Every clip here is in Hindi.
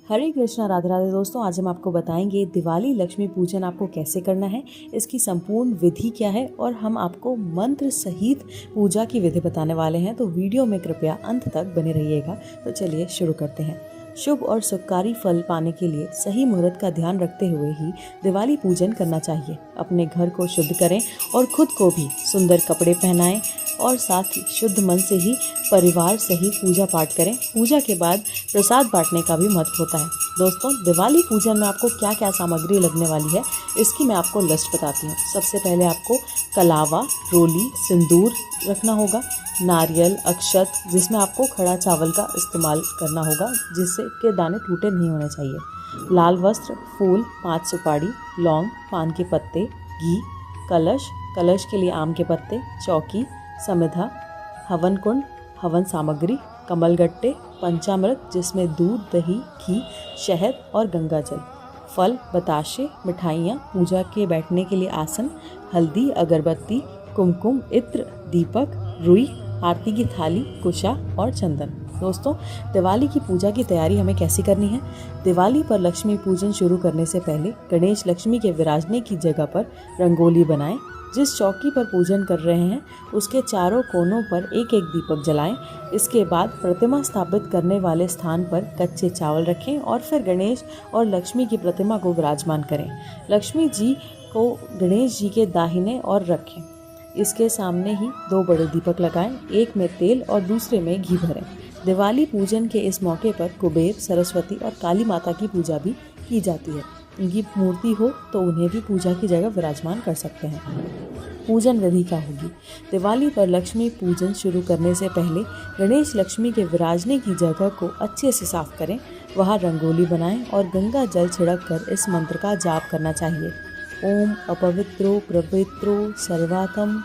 हरे कृष्णा, राधे राधे दोस्तों। आज हम आपको बताएंगे दिवाली लक्ष्मी पूजन आपको कैसे करना है, इसकी संपूर्ण विधि क्या है और हम आपको मंत्र सहित पूजा की विधि बताने वाले हैं। तो वीडियो में कृपया अंत तक बने रहिएगा। तो चलिए शुरू करते हैं। शुभ और सुखकारी फल पाने के लिए सही मुहूर्त का ध्यान रखते हुए ही दिवाली पूजन करना चाहिए। अपने घर को शुद्ध करें और खुद को भी सुंदर कपड़े पहनाएं और साथ ही शुद्ध मन से ही परिवार सहित पूजा पाठ करें। पूजा के बाद प्रसाद बांटने का भी महत्व होता है। दोस्तों, दिवाली पूजन में आपको क्या क्या सामग्री लगने वाली है, इसकी मैं आपको लिस्ट बताती हूँ। सबसे पहले आपको कलावा, रोली, सिंदूर रखना होगा, नारियल, अक्षत, जिसमें आपको खड़ा चावल का इस्तेमाल करना होगा जिससे के दाने टूटे नहीं होने चाहिए, लाल वस्त्र, फूल, 5 सुपारी, लौंग, पान के पत्ते, घी, कलश के लिए आम के पत्ते, चौकी, समिधा, हवन कुंड, हवन सामग्री, कमलगट्टे, पंचामृत जिसमें दूध, दही, घी, शहद और गंगा जल, फल, बताशे, मिठाइयाँ, पूजा के बैठने के लिए आसन, हल्दी, अगरबत्ती, कुमकुम, इत्र, दीपक, रुई, आरती की थाली, कुशा और चंदन। दोस्तों, दिवाली की पूजा की तैयारी हमें कैसे करनी है। दिवाली पर लक्ष्मी पूजन शुरू करने से पहले गणेश लक्ष्मी के विराजने की जगह पर रंगोली बनाएं। जिस चौकी पर पूजन कर रहे हैं उसके चारों कोनों पर एक एक दीपक जलाएं। इसके बाद प्रतिमा स्थापित करने वाले स्थान पर कच्चे चावल रखें और फिर गणेश और लक्ष्मी की प्रतिमा को विराजमान करें। लक्ष्मी जी को गणेश जी के दाहिने और रखें। इसके सामने ही 2 बड़े दीपक लगाएं, एक में तेल और दूसरे में घी भरें। दिवाली पूजन के इस मौके पर कुबेर, सरस्वती और काली माता की पूजा भी की जाती है। उनकी मूर्ति हो तो उन्हें भी पूजा की जगह विराजमान कर सकते हैं। पूजन विधि क्या होगी। दिवाली पर लक्ष्मी पूजन शुरू करने से पहले गणेश लक्ष्मी के विराजने की जगह को अच्छे से साफ करें, वहाँ रंगोली बनाएं और गंगा जल छिड़क कर इस मंत्र का जाप करना चाहिए। ओम अपवित्रो प्रवित्रो सर्वातम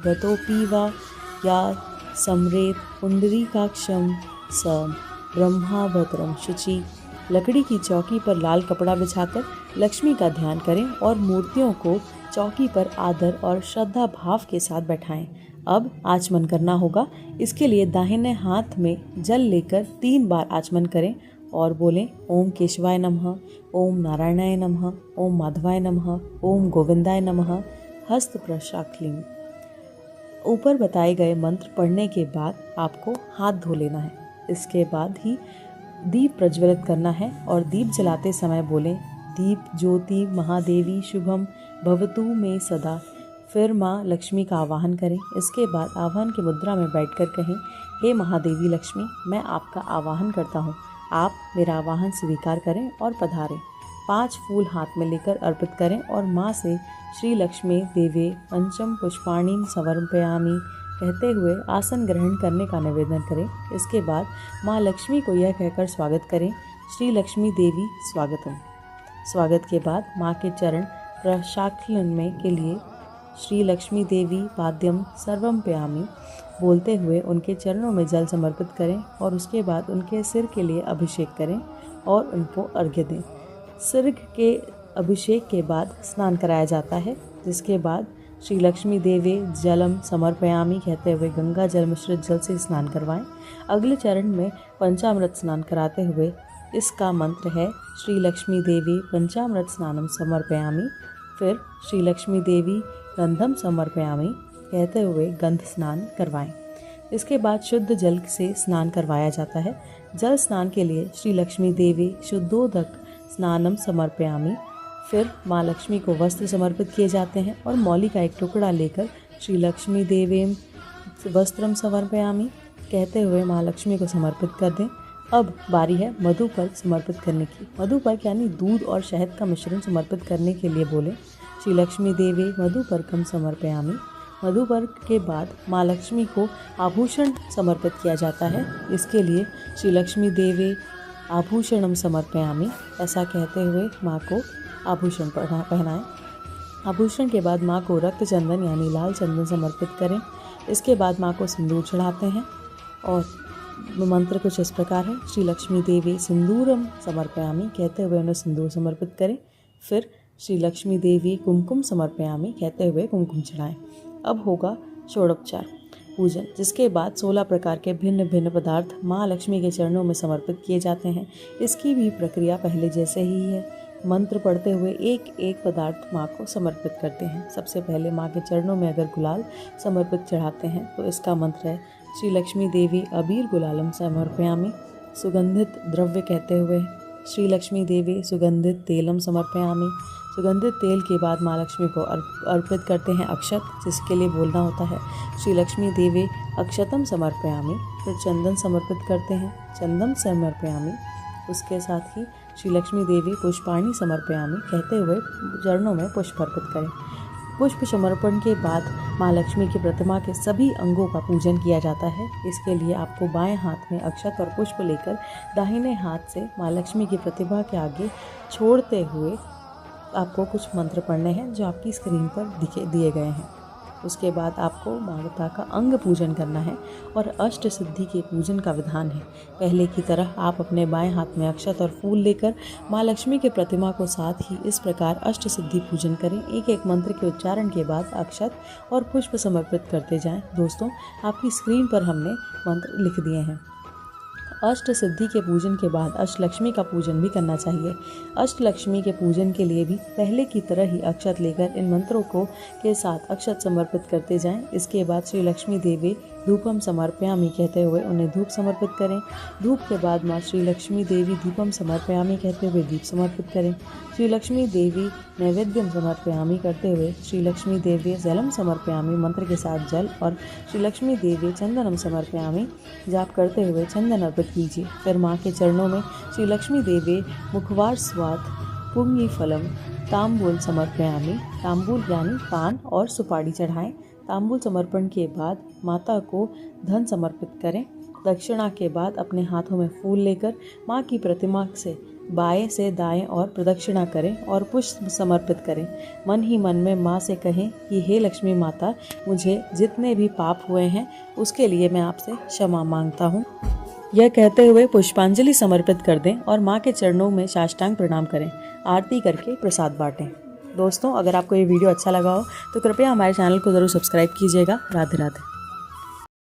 गतोपि वा या सम्रेत पुंडरीकाक्षम स ब्रह्मा भद्रम शुचि। लकड़ी की चौकी पर लाल कपड़ा बिछाकर लक्ष्मी का ध्यान करें और मूर्तियों को चौकी पर आदर और श्रद्धा भाव के साथ बैठाएं। अब आचमन करना होगा। इसके लिए दाहिने हाथ में जल लेकर 3 बार आचमन करें और बोलें ओम केशवाय नमः, ओम नारायणाय नमः, ओम माधवाय नमः, ओम गोविंदाय नमः, हस्त प्रशाखलिंग। ऊपर बताए गए मंत्र पढ़ने के बाद आपको हाथ धो लेना है। इसके बाद ही दीप प्रज्वलित करना है और दीप जलाते समय बोलें दीप ज्योति महादेवी शुभम भवतु में सदा। फिर माँ लक्ष्मी का आवाहन करें। इसके बाद आवाहन की मुद्रा में बैठकर कहें, हे महादेवी लक्ष्मी, मैं आपका आवाहन करता हूँ, आप मेरा आवाहन स्वीकार करें और पधारें। 5 फूल हाथ में लेकर अर्पित करें और माँ से श्री लक्ष्मी देवे पंचम पुष्पाणि समर्पयामि कहते हुए आसन ग्रहण करने का निवेदन करें। इसके बाद माँ लक्ष्मी को यह कहकर स्वागत करें, श्री लक्ष्मी देवी स्वागतम। स्वागत के बाद माँ के चरण प्रशाखलन के लिए श्री लक्ष्मी देवी पाद्यम सर्वम पयामि बोलते हुए उनके चरणों में जल समर्पित करें और उसके बाद उनके सिर के लिए अभिषेक करें और उनको अर्घ्य दें। सिर के अभिषेक के बाद स्नान कराया जाता है, जिसके बाद श्री लक्ष्मी देवी जलम समर्पयामि कहते हुए गंगा जल मिश्रित जल से स्नान करवाएं। अगले चरण में पंचामृत स्नान कराते हुए इसका मंत्र है श्री लक्ष्मी देवी पंचामृत स्नानम समर्पयामि। फिर श्री लक्ष्मी देवी गंधम समर्पयामि कहते हुए गंध स्नान करवाएं। इसके बाद शुद्ध जल से स्नान करवाया जाता है। जल स्नान के लिए श्री लक्ष्मी देवी शुद्धोदक स्नानम समर्पयामि। फिर माँ लक्ष्मी को वस्त्र समर्पित किए जाते हैं और मौली का एक टुकड़ा लेकर श्री लक्ष्मी देवीम वस्त्रम समर्पयामि कहते हुए माँ लक्ष्मी को समर्पित कर दें। अब बारी है मधुपर्क समर्पित करने की। मधुपर्क यानी दूध और शहद का मिश्रण समर्पित करने के लिए बोले श्री लक्ष्मी देवी मधुपर्कम समर्पयामि। मधुपर्क के बाद माँ लक्ष्मी को आभूषण समर्पित किया जाता है। इसके लिए श्री लक्ष्मी देवी आभूषणम समर्पयामि ऐसा कहते हुए माँ को आभूषण पहनाएं। आभूषण के बाद माँ को रक्त चंदन यानी लाल चंदन समर्पित करें। इसके बाद माँ को सिंदूर चढ़ाते हैं और मंत्र कुछ इस प्रकार है, श्री लक्ष्मी देवी सिंदूरम समर्पयामि कहते हुए उन्हें सिंदूर समर्पित करें। फिर श्री लक्ष्मी देवी कुमकुम समर्पयामि कहते हुए कुमकुम चढ़ाएं। अब होगा षोडोपचार। पूजन, जिसके बाद 16 प्रकार के भिन्न भिन्न पदार्थ माँ लक्ष्मी के चरणों में समर्पित किए जाते हैं। इसकी भी प्रक्रिया पहले जैसे ही है। मंत्र पढ़ते हुए एक एक पदार्थ माँ को समर्पित करते हैं। सबसे पहले माँ के चरणों में अगर गुलाल समर्पित चढ़ाते हैं तो इसका मंत्र है श्री लक्ष्मी देवी अबीर गुलालम समर्पयामि। सुगंधित द्रव्य कहते हुए श्री लक्ष्मी देवी सुगंधित तेलम समर्पयामि। सुगंधित तेल के बाद माँ लक्ष्मी को अर्पित करते हैं अक्षत, जिसके लिए बोलना होता है श्री लक्ष्मी देवी अक्षतम समर्पयामि। फिर चंदन समर्पित करते हैं, चंदन समर्पयामि। उसके साथ ही श्री लक्ष्मी देवी पुष्पाणि समर्पयामि कहते हुए चरणों में पुष्प अर्पित करें। पुष्प समर्पण के बाद माँ लक्ष्मी की प्रतिमा के सभी अंगों का पूजन किया जाता है। इसके लिए आपको बाएं हाथ में अक्षत और पुष्प लेकर दाहिने हाथ से माँ लक्ष्मी की प्रतिमा के आगे छोड़ते हुए आपको कुछ मंत्र पढ़ने हैं जो आपकी स्क्रीन पर दिए गए हैं। उसके बाद आपको माता का अंग पूजन करना है और अष्ट सिद्धि के पूजन का विधान है। पहले की तरह आप अपने बाएं हाथ में अक्षत और फूल लेकर माँ लक्ष्मी के प्रतिमा को साथ ही इस प्रकार अष्ट सिद्धि पूजन करें। एक एक मंत्र के उच्चारण के बाद अक्षत और पुष्प समर्पित करते जाएं। दोस्तों, आपकी स्क्रीन पर हमने मंत्र लिख दिए हैं। अष्ट सिद्धि के पूजन के बाद अष्टलक्ष्मी का पूजन भी करना चाहिए। अष्टलक्ष्मी के पूजन के लिए भी पहले की तरह ही अक्षत लेकर इन मंत्रों को के साथ अक्षत समर्पित करते जाएं। इसके बाद श्री लक्ष्मी देवी धूपम समर्पयामि कहते हुए उन्हें धूप समर्पित करें। धूप के बाद माँ श्री लक्ष्मी देवी दीपम समर्पयामि कहते हुए दीप समर्पित करें। श्री लक्ष्मी देवी नैवेद्यम समर्पयामि करते हुए श्री लक्ष्मी देवी जलम समर्पयामि मंत्र के साथ जल और श्री लक्ष्मी देवी चंदनम समर्पयामि जाप करते हुए चंदन अर्पित कीजिए। फिर माँ के चरणों में श्री लक्ष्मी देवी मुखवार स्वाद पुंगी फलम तांबूल समर्पयामि। तांबूल यानी पान और सुपारी चढ़ाएं। तांबूल समर्पण के बाद माता को धन समर्पित करें। दक्षिणा के बाद अपने हाथों में फूल लेकर माँ की प्रतिमा से बाएं से दाएं और प्रदक्षिणा करें और पुष्प समर्पित करें। मन ही मन में माँ से कहें कि हे लक्ष्मी माता, मुझे जितने भी पाप हुए हैं उसके लिए मैं आपसे क्षमा मांगता हूँ। यह कहते हुए पुष्पांजलि समर्पित कर दें और माँ के चरणों में साष्टांग प्रणाम करें। आरती करके प्रसाद बांटें। दोस्तों, अगर आपको ये वीडियो अच्छा लगा हो तो कृपया हमारे चैनल को ज़रूर सब्सक्राइब कीजिएगा। राधे राधे।